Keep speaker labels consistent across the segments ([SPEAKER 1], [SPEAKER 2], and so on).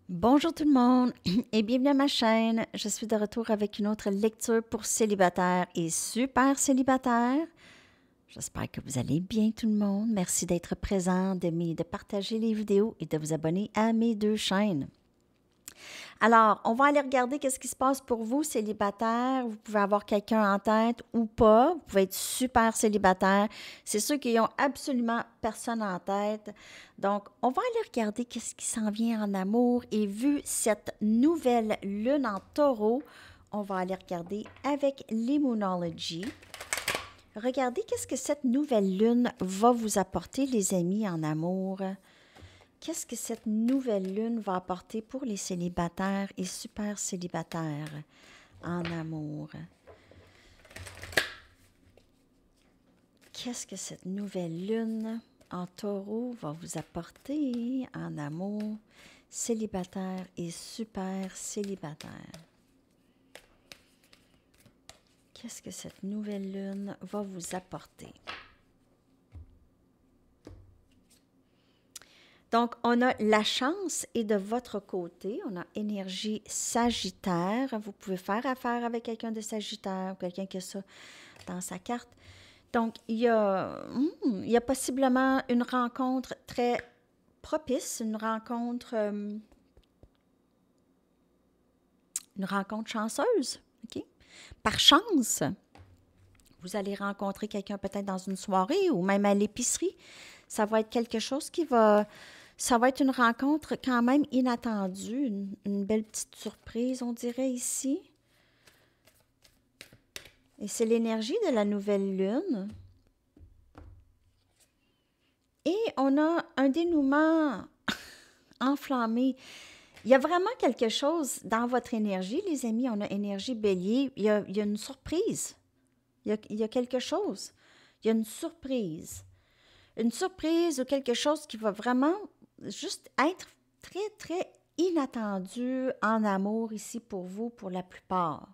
[SPEAKER 1] Bonjour tout le monde et bienvenue à ma chaîne. Je suis de retour avec une autre lecture pour célibataires et super célibataires. J'espère que vous allez bien tout le monde. Merci d'être présent, d'aimer, de partager les vidéos et de vous abonner à mes deux chaînes. Alors, on va aller regarder qu'est-ce qui se passe pour vous, célibataires. Vous pouvez avoir quelqu'un en tête ou pas. Vous pouvez être super célibataire. C'est ceux qui ont absolument personne en tête. Donc, on va aller regarder qu'est-ce qui s'en vient en amour. Et vu cette nouvelle lune en taureau, on va aller regarder avec l'Immunology. Regardez qu'est-ce que cette nouvelle lune va vous apporter, les amis, en amour. Qu'est-ce que cette nouvelle lune va apporter pour les célibataires et super célibataires en amour? Qu'est-ce que cette nouvelle lune en taureau va vous apporter en amour, célibataire et super célibataire? Qu'est-ce que cette nouvelle lune va vous apporter? Donc, on a la chance est de votre côté. On a énergie Sagittaire. Vous pouvez faire affaire avec quelqu'un de Sagittaire ou quelqu'un qui a ça dans sa carte. Donc, il y a possiblement une rencontre très propice, une rencontre chanceuse, OK? Par chance, vous allez rencontrer quelqu'un peut-être dans une soirée ou même à l'épicerie. Ça va être quelque chose ça va être une rencontre quand même inattendue, une belle petite surprise, on dirait ici. Et c'est l'énergie de la nouvelle lune. Et on a un dénouement enflammé. Il y a vraiment quelque chose dans votre énergie, les amis. On a énergie bélier. Il y a une surprise. Il y a quelque chose. Il y a une surprise. Une surprise ou quelque chose qui va vraiment juste être très, très inattendu en amour ici pour vous, pour la plupart.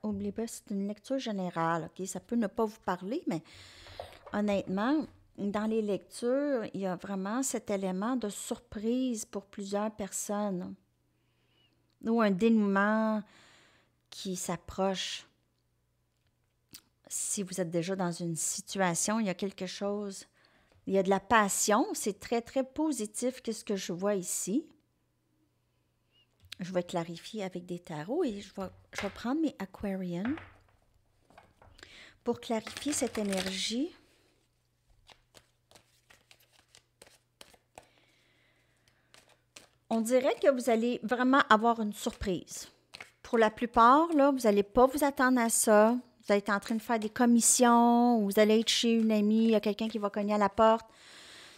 [SPEAKER 1] N'oubliez pas, c'est une lecture générale, OK? Ça peut ne pas vous parler, mais honnêtement, dans les lectures, il y a vraiment cet élément de surprise pour plusieurs personnes ou un dénouement qui s'approche. Si vous êtes déjà dans une situation, il y a quelque chose, il y a de la passion, c'est très, très positif qu'est-ce que je vois ici. Je vais clarifier avec des tarots et je vais prendre mes Aquarian pour clarifier cette énergie. On dirait que vous allez vraiment avoir une surprise. Pour la plupart, là, vous n'allez pas vous attendre à ça. Vous allez être en train de faire des commissions, ou vous allez être chez une amie, il y a quelqu'un qui va cogner à la porte.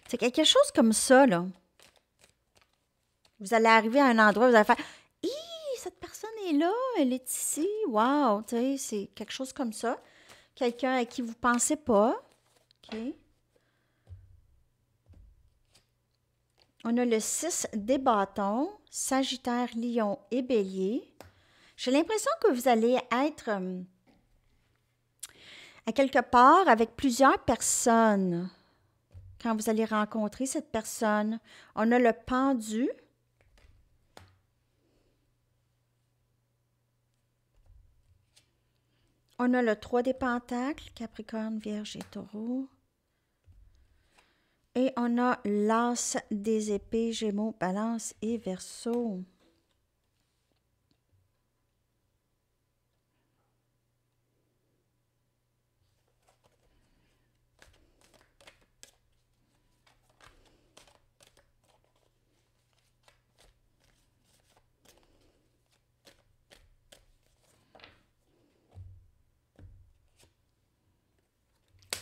[SPEAKER 1] C'est quelque chose comme ça, là. Vous allez arriver à un endroit, vous allez faire « Hi, cette personne est là, elle est ici, wow! » Tu sais, c'est quelque chose comme ça. Quelqu'un à qui vous ne pensez pas. OK. On a le 6 des bâtons, Sagittaire, Lion et Bélier. J'ai l'impression que vous allez être à quelque part avec plusieurs personnes quand vous allez rencontrer cette personne. On a le pendu. On a le 3 des pentacles, Capricorne, Vierge et Taureau. Et on a l'As des épées, Gémeaux, Balance et Verseau.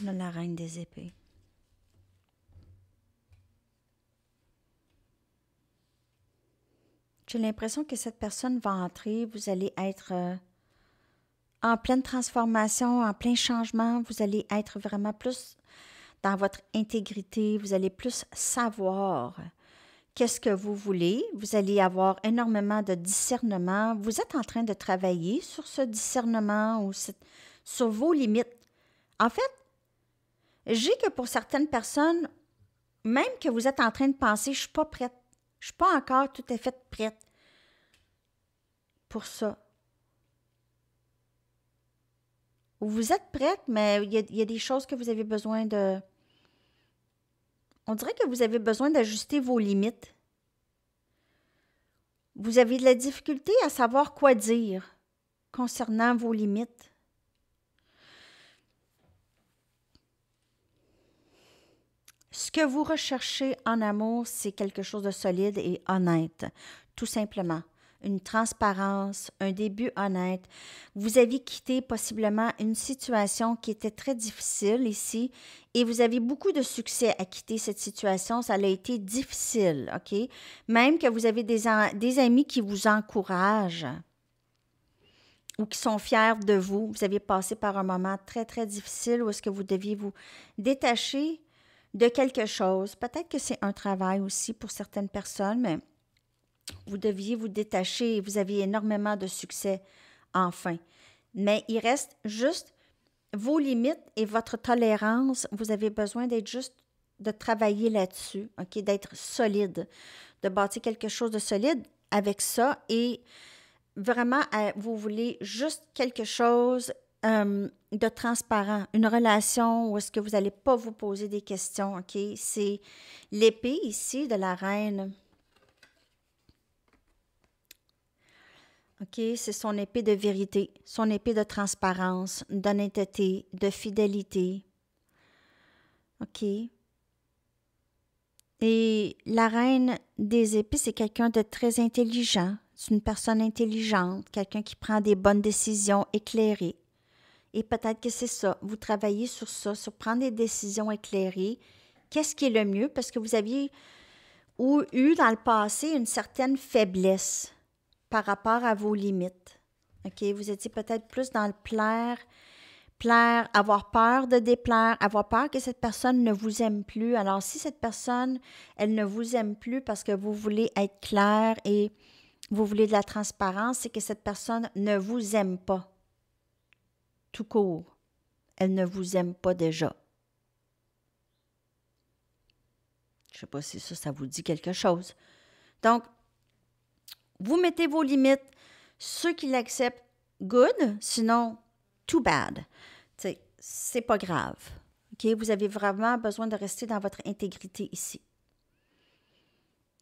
[SPEAKER 1] On a la Reine des épées. J'ai l'impression que cette personne va entrer, vous allez être en pleine transformation, en plein changement, vous allez être vraiment plus dans votre intégrité, vous allez plus savoir qu'est-ce que vous voulez, vous allez avoir énormément de discernement, vous êtes en train de travailler sur ce discernement ou sur vos limites. En fait, j'ai que pour certaines personnes, même que vous êtes en train de penser « je ne suis pas prête », Je ne suis pas encore tout à fait prête pour ça. Ou vous êtes prête, mais il y a des choses que vous avez besoin de... On dirait que vous avez besoin d'ajuster vos limites. Vous avez de la difficulté à savoir quoi dire concernant vos limites. Ce que vous recherchez en amour, c'est quelque chose de solide et honnête, tout simplement. Une transparence, un début honnête. Vous avez quitté possiblement une situation qui était très difficile ici et vous avez beaucoup de succès à quitter cette situation. Ça a été difficile, OK? Même que vous avez des amis qui vous encouragent ou qui sont fiers de vous. Vous avez passé par un moment très, très difficile où est-ce que vous deviez vous détacher de quelque chose. Peut-être que c'est un travail aussi pour certaines personnes, mais vous deviez vous détacher et vous aviez énormément de succès enfin. Mais il reste juste vos limites et votre tolérance. Vous avez besoin d'être juste, de travailler là-dessus, OK? D'être solide, de bâtir quelque chose de solide avec ça et vraiment, vous voulez juste quelque chose de transparent, une relation où est-ce que vous n'allez pas vous poser des questions, OK? C'est l'épée ici de la reine. OK? C'est son épée de vérité, son épée de transparence, d'honnêteté, de fidélité. OK? Et la reine des épées, c'est quelqu'un de très intelligent. C'est une personne intelligente, quelqu'un qui prend des bonnes décisions éclairées. Et peut-être que c'est ça, vous travaillez sur ça, sur prendre des décisions éclairées. Qu'est-ce qui est le mieux? Parce que vous aviez eu dans le passé une certaine faiblesse par rapport à vos limites. OK? Vous étiez peut-être plus dans le plaire, avoir peur de déplaire, avoir peur que cette personne ne vous aime plus. Alors, si cette personne, elle ne vous aime plus parce que vous voulez être clair et vous voulez de la transparence, c'est que cette personne ne vous aime pas. Tout court. Elle ne vous aime pas déjà. Je ne sais pas si ça vous dit quelque chose. Donc, vous mettez vos limites. Ceux qui l'acceptent, good. Sinon, too bad. C'est pas grave. OK? Vous avez vraiment besoin de rester dans votre intégrité ici.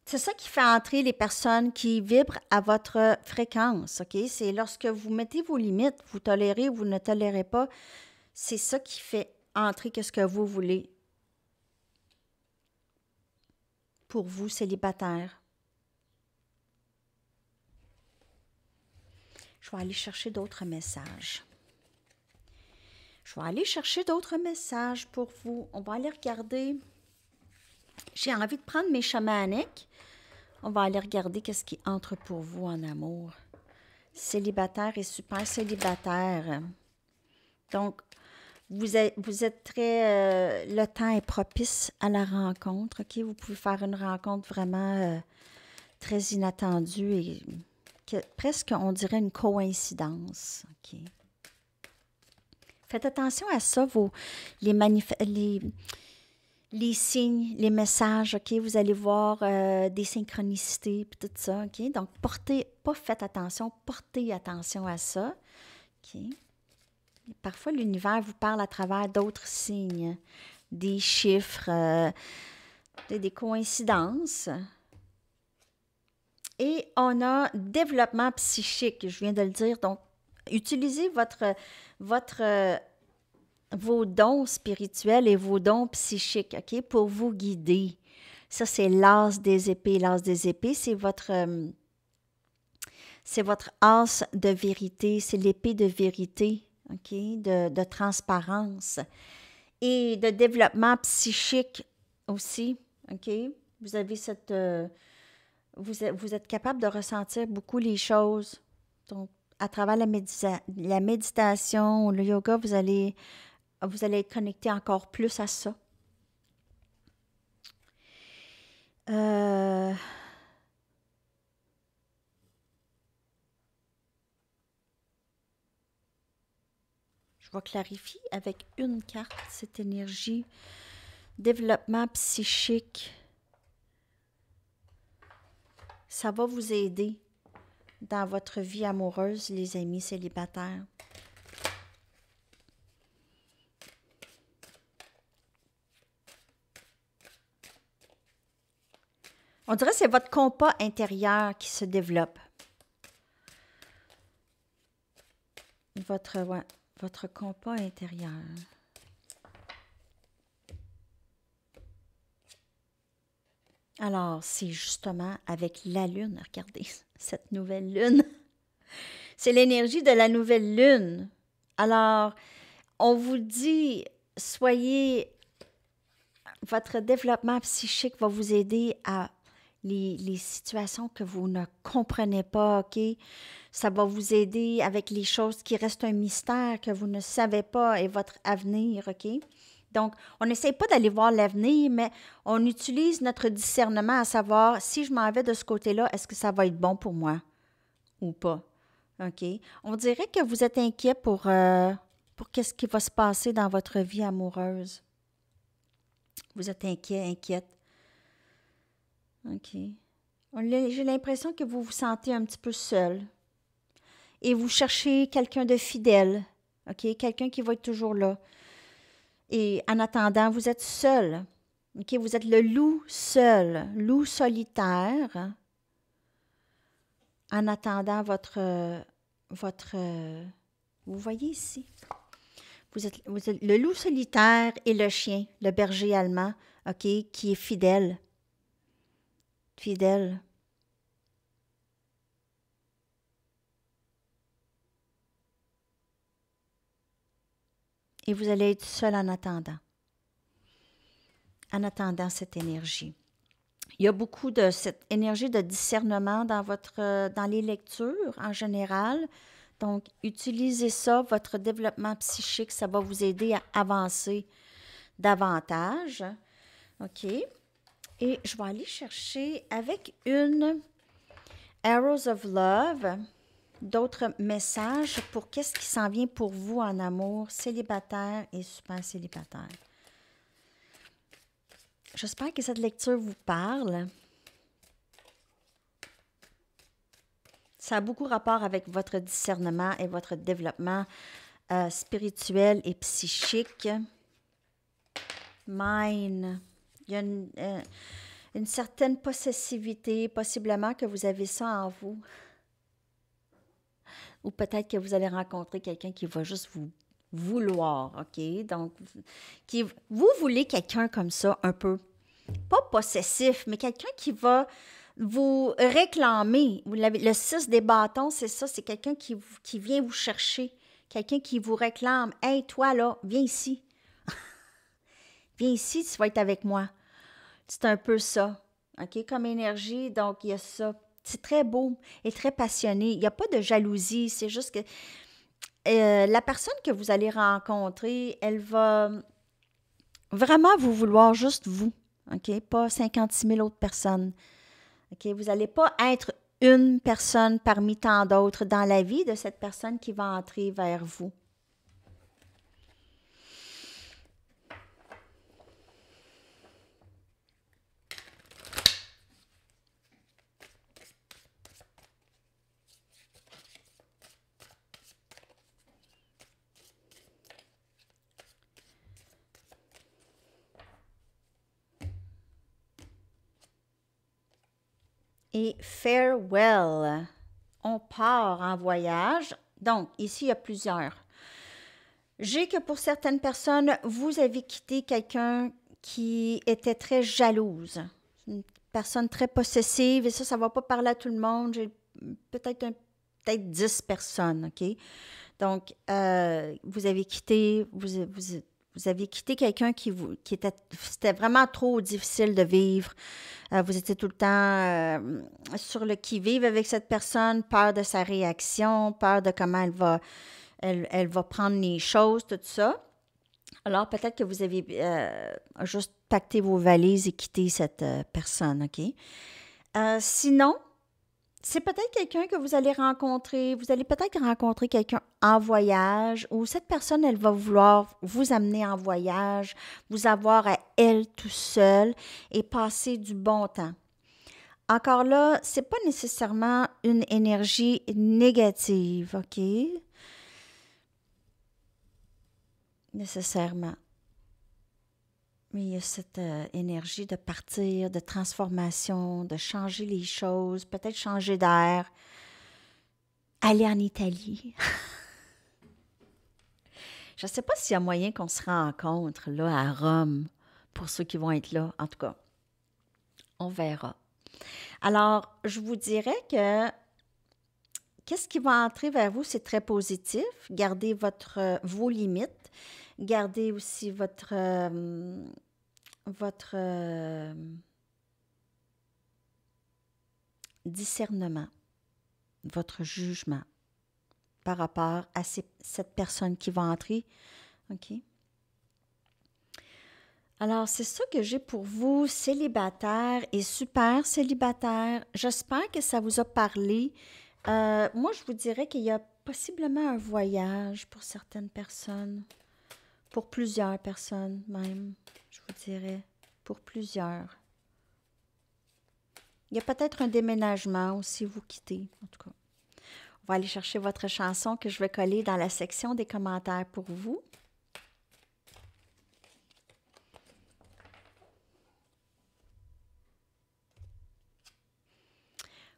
[SPEAKER 1] C'est ça qui fait entrer les personnes qui vibrent à votre fréquence. OK? C'est lorsque vous mettez vos limites, vous tolérez ou vous ne tolérez pas, c'est ça qui fait entrer ce que vous voulez pour vous, célibataire. Je vais aller chercher d'autres messages. Pour vous. On va aller regarder. J'ai envie de prendre mes chamaniques. On va aller regarder qu'est-ce qui entre pour vous en amour. Célibataire et super célibataire. Donc, vous êtes très... le temps est propice à la rencontre, OK? Vous pouvez faire une rencontre vraiment très inattendue et presque, on dirait, une coïncidence, OK? Faites attention à ça, les signes, les messages, OK? Vous allez voir des synchronicités et tout ça, OK? Donc, faites attention, portez attention à ça, OK? Parfois, l'univers vous parle à travers d'autres signes, des chiffres, des coïncidences. Et on a développement psychique, je viens de le dire. Donc, utilisez vos dons spirituels et vos dons psychiques, OK, pour vous guider. Ça, c'est l'as des épées. L'as des épées, c'est votre as de vérité, c'est l'épée de vérité, OK, de transparence et de développement psychique aussi, OK. Vous avez vous êtes capable de ressentir beaucoup les choses. Donc, à travers la méditation ou le yoga, vous allez être connecté encore plus à ça. Je vais clarifier avec une carte cette énergie. Développement psychique. Ça va vous aider dans votre vie amoureuse, les amis célibataires. On dirait que c'est votre compas intérieur qui se développe. Votre compas intérieur. Alors, c'est justement avec la lune, regardez, cette nouvelle lune. C'est l'énergie de la nouvelle lune. Alors, on vous dit, votre développement psychique va vous aider à les situations que vous ne comprenez pas, OK? Ça va vous aider avec les choses qui restent un mystère, que vous ne savez pas, et votre avenir, OK? Donc, on n'essaie pas d'aller voir l'avenir, mais on utilise notre discernement à savoir si je m'en vais de ce côté-là, est-ce que ça va être bon pour moi ou pas? OK? On dirait que vous êtes inquiet pour qu'est-ce qui va se passer dans votre vie amoureuse. Vous êtes inquiète. OK. J'ai l'impression que vous vous sentez un petit peu seul. Et vous cherchez quelqu'un de fidèle. OK? Quelqu'un qui va être toujours là. Et en attendant, vous êtes seul. OK? Vous êtes le loup seul, loup solitaire. En attendant vous voyez ici. Vous êtes le loup solitaire et le chien, le berger allemand, OK, qui est fidèle. Fidèle. Et vous allez être seul en attendant. En attendant cette énergie. Il y a beaucoup de cette énergie de discernement dans les lectures en général. Donc, utilisez ça, votre développement psychique, ça va vous aider à avancer davantage. OK? Et je vais aller chercher avec une Arrows of Love d'autres messages pour qu'est-ce qui s'en vient pour vous en amour, célibataire et super célibataire. J'espère que cette lecture vous parle. Ça a beaucoup rapport avec votre discernement et votre développement spirituel et psychique. Mine. Il y a une certaine possessivité, possiblement que vous avez ça en vous. Ou peut-être que vous allez rencontrer quelqu'un qui va juste vous vouloir, OK? Donc, vous voulez quelqu'un comme ça, un peu, pas possessif, mais quelqu'un qui va vous réclamer. Le 6 des bâtons, c'est ça, c'est quelqu'un qui vient vous chercher, quelqu'un qui vous réclame. « Hey, toi, là, viens ici. Viens ici, tu vas être avec moi. » C'est un peu ça, OK, comme énergie. Donc, il y a ça. C'est très beau et très passionné. Il n'y a pas de jalousie. C'est juste que la personne que vous allez rencontrer, elle va vraiment vous vouloir juste vous, OK? Pas 56 000 autres personnes. OK? Vous n'allez pas être une personne parmi tant d'autres dans la vie de cette personne qui va entrer vers vous. Et farewell. On part en voyage. Donc, ici, il y a plusieurs. J'ai que pour certaines personnes, vous avez quitté quelqu'un qui était très jalouse. Une personne très possessive. Et ça ne va pas parler à tout le monde. J'ai peut-être 10 personnes, OK? Donc, vous avez quitté... Vous aviez quitté quelqu'un c'était vraiment trop difficile de vivre. Vous étiez tout le temps sur le qui-vive avec cette personne, peur de sa réaction, peur de comment elle va prendre les choses, tout ça. Alors, peut-être que vous avez juste pacté vos valises et quitté cette personne, OK? Sinon, c'est peut-être quelqu'un que vous allez rencontrer. Vous allez peut-être rencontrer quelqu'un en voyage ou cette personne, elle va vouloir vous amener en voyage, vous avoir à elle tout seul et passer du bon temps. encore là, c'est pas nécessairement une énergie négative, OK? Nécessairement. Mais il y a cette énergie de partir, de transformation, de changer les choses, peut-être changer d'air, aller en Italie. Je ne sais pas s'il y a moyen qu'on se rencontre là à Rome pour ceux qui vont être là. En tout cas, on verra. Alors, je vous dirais que qu'est-ce qui va entrer vers vous, c'est très positif. Gardez vos limites. Gardez aussi votre discernement, votre jugement par rapport à cette personne qui va entrer. OK? Alors, c'est ça que j'ai pour vous, célibataire et super célibataire. J'espère que ça vous a parlé. Moi, je vous dirais qu'il y a possiblement un voyage pour certaines personnes, pour plusieurs personnes même, je vous dirais, pour plusieurs. Il y a peut-être un déménagement aussi, vous quittez, en tout cas. On va aller chercher votre chanson que je vais coller dans la section des commentaires pour vous.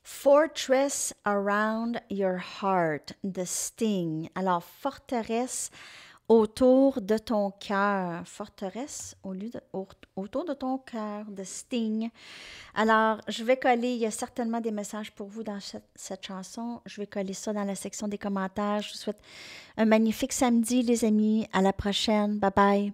[SPEAKER 1] Fortress around your heart, de Sting. Alors, forteresse autour de ton cœur. Forteresse autour de ton cœur, de Sting. Alors, je vais coller, il y a certainement des messages pour vous dans cette chanson. Je vais coller ça dans la section des commentaires. Je vous souhaite un magnifique samedi, les amis. À la prochaine. Bye bye.